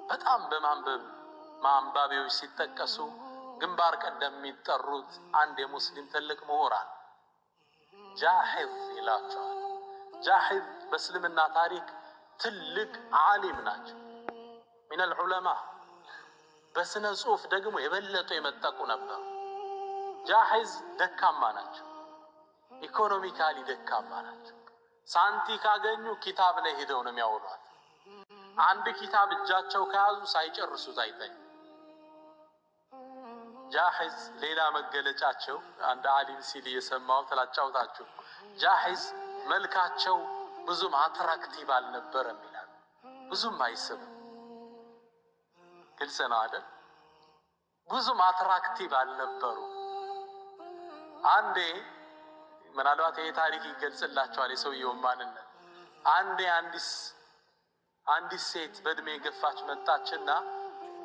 በጣም ማንባቢዎች ሲጠቀሱ ግንባር ቀደም የሚጠሩት አንድ የሙስሊም ትልቅ ምሁራን ጃሂዝ ይላቸዋል። ጃሂዝ በእስልምና ታሪክ ትልቅ ዓሊም ናቸው። ሚነል ዑለማ በስነ ጽሁፍ ደግሞ የበለጡ የመጠቁ ነበሩ። ጃሂዝ ደካማ ናቸው፣ ኢኮኖሚካሊ ደካማ ናቸው። ሳንቲ ካገኙ ኪታብ ላይ ሄደው ነው የሚያውሏት። አንድ ኪታብ እጃቸው ከያዙ ሳይጨርሱት አይተኙ። ጃሂዝ ሌላ መገለጫቸው አንድ ዓሊም ሲል የሰማው ተላጫውታችሁ፣ ጃሂዝ መልካቸው ብዙም አትራክቲቭ አልነበረም ይላል። ብዙም አይስብም። ግልጽ ነው አይደል? ብዙም አትራክቲቭ አልነበሩ። አንዴ ምናልባት ይሄ ታሪክ ይገልጽላቸዋል የሰውየውን ማንነት። አንዴ አንዲት ሴት በእድሜ የገፋች መጣችና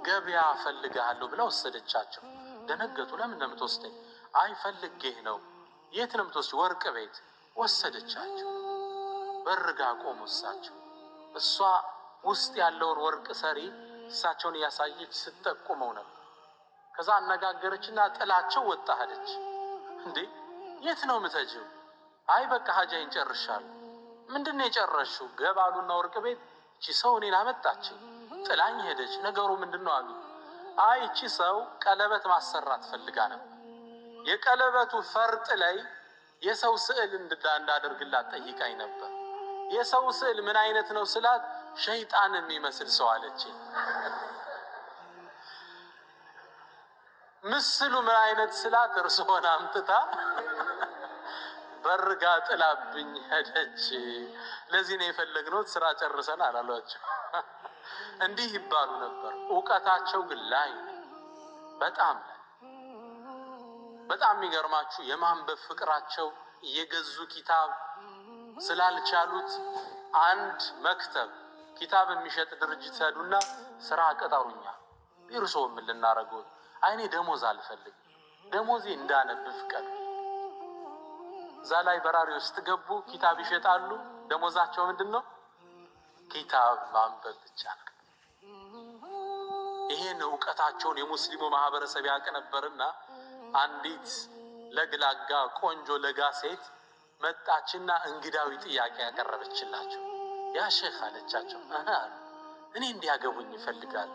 ገበያ ፈልግሃለሁ ብላ ወሰደቻቸው። ደነገጡ። ለምን ነው የምትወስደኝ? አይ ፈልጌህ ነው። የት ነው የምትወስደኝ? ወርቅ ቤት። ወሰደቻቸው። በርጋ ቆሙ እሳቸው። እሷ ውስጥ ያለውን ወርቅ ሰሪ እሳቸውን እያሳየች ስትጠቁመው ነበር። ከዛ አነጋገረችና ጥላቸው ወጣ ሄደች። እንዴ የት ነው የምትሄጂው? አይ በቃ ሀጃዬን ጨርሻለሁ። ምንድነው የጨረሽው? ገባሉና ወርቅ ቤት። እቺ ሰው እኔን አመጣችኝ፣ ጥላኝ ሄደች። ነገሩ ምንድነው አሉ። አይ እቺ ሰው ቀለበት ማሰራት ፈልጋ ነበር። የቀለበቱ ፈርጥ ላይ የሰው ስዕል እንዳደርግላት ጠይቃኝ ነበር። የሰው ስዕል ምን አይነት ነው ስላት ሸይጣን የሚመስል ሰው አለችኝ። ምስሉ ምን አይነት ስላት እርሶን አምጥታ በርጋ ጥላብኝ ሄደች። ለዚህ ነው የፈለግነው፣ ስራ ጨርሰናል አሏቸው። እንዲህ ይባሉ ነበር። ዕውቀታቸው ግን ላይ በጣም የሚገርማችሁ የማንበብ ፍቅራቸው እየገዙ ኪታብ ስላልቻሉት አንድ መክተብ ኪታብ የሚሸጥ ድርጅት ሄዱና ስራ ቀጠሩኛ። እርሶ ምን ልናረገው? አይኔ ደሞዝ አልፈልግም፣ ደሞዜ እንዳነብ ፍቀዱ። እዛ ላይ በራሪ ውስጥ ገቡ። ኪታብ ይሸጣሉ። ደሞዛቸው ምንድነው? ኪታብ ማንበብ ብቻ ነው። ይሄን ዕውቀታቸውን የሙስሊሙ ማህበረሰብ ያውቅ ነበርና አንዲት ለግላጋ ቆንጆ ለጋ ሴት መጣችና እንግዳዊ ጥያቄ ያቀረበችላቸው። ያ ሼኽ አለቻቸው፣ እኔ እንዲያገቡኝ ይፈልጋሉ።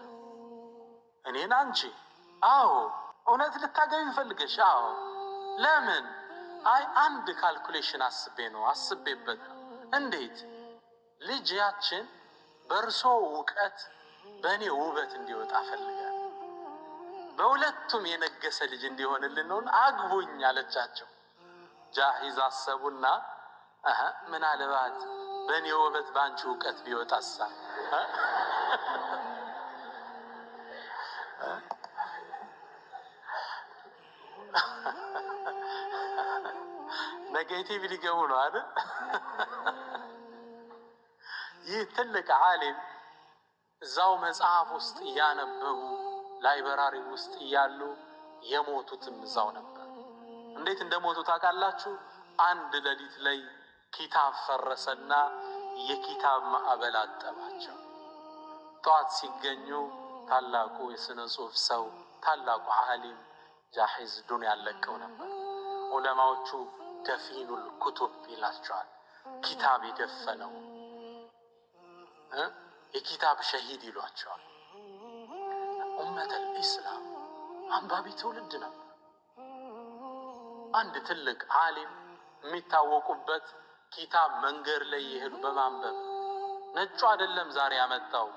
እኔን? አንቺ? አዎ። እውነት ልታገቢ ፈልገሽ? አዎ። ለምን? አይ አንድ ካልኩሌሽን አስቤበት ነው። እንዴት? ልጃችን በእርሶ ዕውቀት በእኔ ውበት እንዲወጣ ፈልጋለሁ። በሁለቱም የነገሰ ልጅ እንዲሆንልን ነው፣ አግቡኝ አለቻቸው። ጃሂዝ አሰቡና ምናልባት በእኔ ውበት በአንቺ ዕውቀት ቢወጣሳ? ኔጌቲቭ ሊገቡ ነው አይደል? ይህ ትልቅ ዓሊም እዛው መጽሐፍ ውስጥ እያነበቡ ላይብራሪ ውስጥ እያሉ የሞቱትም እዛው ነበር። እንዴት እንደሞቱ ታውቃላችሁ? አንድ ሌሊት ላይ ኪታብ ፈረሰና የኪታብ ማዕበል አጠባቸው። ጠዋት ሲገኙ ታላቁ የስነ ጽሑፍ ሰው ታላቁ ዓሊም ጃሂዝ ዱንያ ያለቀው ነበር። ዑለማዎቹ ደፊኑል ኩቱብ ይላቸዋል። ኪታብ የደፈነው የኪታብ ሸሂድ ይሏቸዋል። ኡመተል ኢስላም አንባቢ ትውልድ ነበር። አንድ ትልቅ ዓሊም የሚታወቁበት ኪታብ መንገድ ላይ የሄዱ በማንበብ ነጩ አይደለም ዛሬ ያመጣው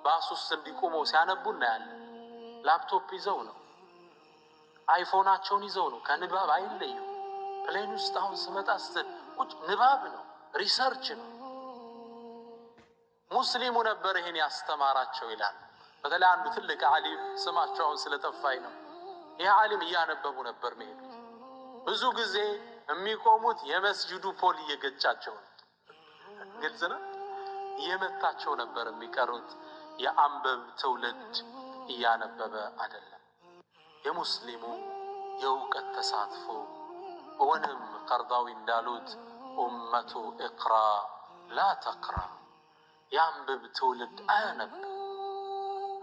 ባስ ውስጥ እንዲቆመው ሲያነቡ እናያለን። ላፕቶፕ ይዘው ነው፣ አይፎናቸውን ይዘው ነው። ከንባብ አይለዩ። ፕሌን ውስጥ አሁን ስመጣ ቁጭ ንባብ ነው፣ ሪሰርች ነው። ሙስሊሙ ነበር ይሄን ያስተማራቸው ይላል። በተለይ አንዱ ትልቅ ዓሊም ስማቸው አሁን ስለጠፋኝ ነው። ይህ ዓሊም እያነበቡ ነበር መሄዱ። ብዙ ጊዜ የሚቆሙት የመስጂዱ ፖል እየገጫቸው ነው። ግልጽ ነው። እየመታቸው ነበር የሚቀሩት። የአንበብ ትውልድ እያነበበ አይደለም። የሙስሊሙ የእውቀት ተሳትፎ ወንም ቀርዳዊ እንዳሉት ኡመቱ ኢቅራ ላ ተቅራ፣ የአንብብ ትውልድ አያነብ።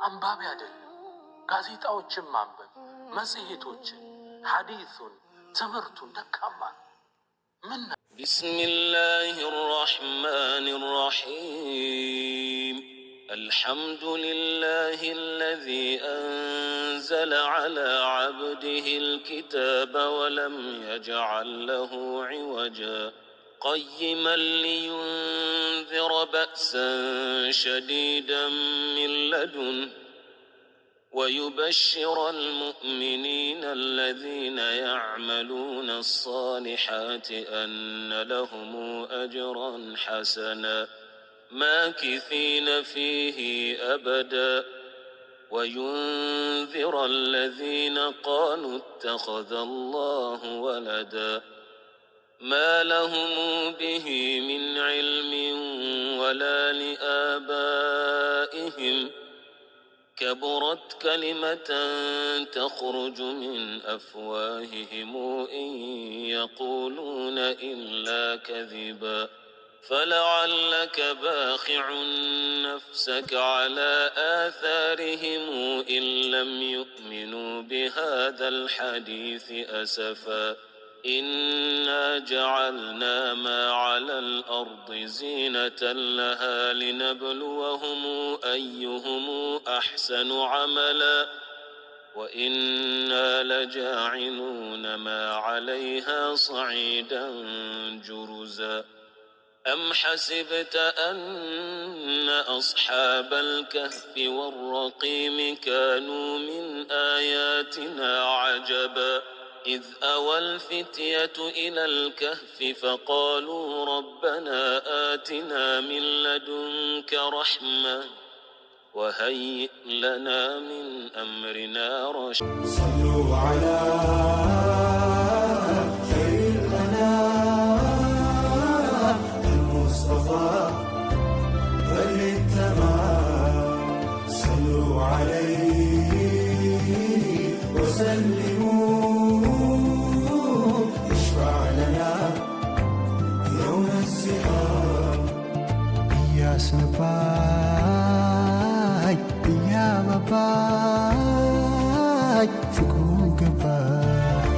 አንባቢ አይደለም። ጋዜጣዎችን ማንበብ፣ መጽሔቶችን፣ ሐዲሱን፣ ትምህርቱን ደካማ ምን بسم الله الرحمن الرحيم الحمد لله الذي أنزل على عبده الكتاب ولم يجعل له عوجا قيما لينذر بأسا شديدا من لدنه ويبشر المؤمنين الذين يعملون الصالحات أن لهم أجرا حسنا ماكثين فيه أبدا وينذر الذين قالوا اتخذ الله ولدا ما لهم به من علم ولا لآبائهم كبرت كلمة تخرج من أفواههم إن يقولون إلا كذبا فلعلك باخع نفسك على آثارهم إن لم يؤمنوا بهذا الحديث أسفا إنا جعلنا ما على الأرض زينة لها لنبلوهم أيهم أحسن عملا وإنا لجاعلون ما عليها صعيدا جرزا أم حسبت أن أصحاب الكهف والرقيم كانوا من آياتنا عجبا إذ أوى الفتية إلى الكهف فقالوا ربنا آتنا من لدنك رحمة وهيئ لنا من أمرنا رشدا صلوا على خير الأنام المصطفى والتمام صلوا عليه وسلموا سنباي يا باباي فكرو قباي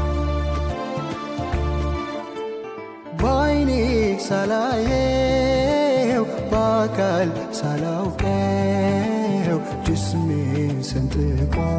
بعيني سلايو باكل سلاوكيو جسمي سنتقو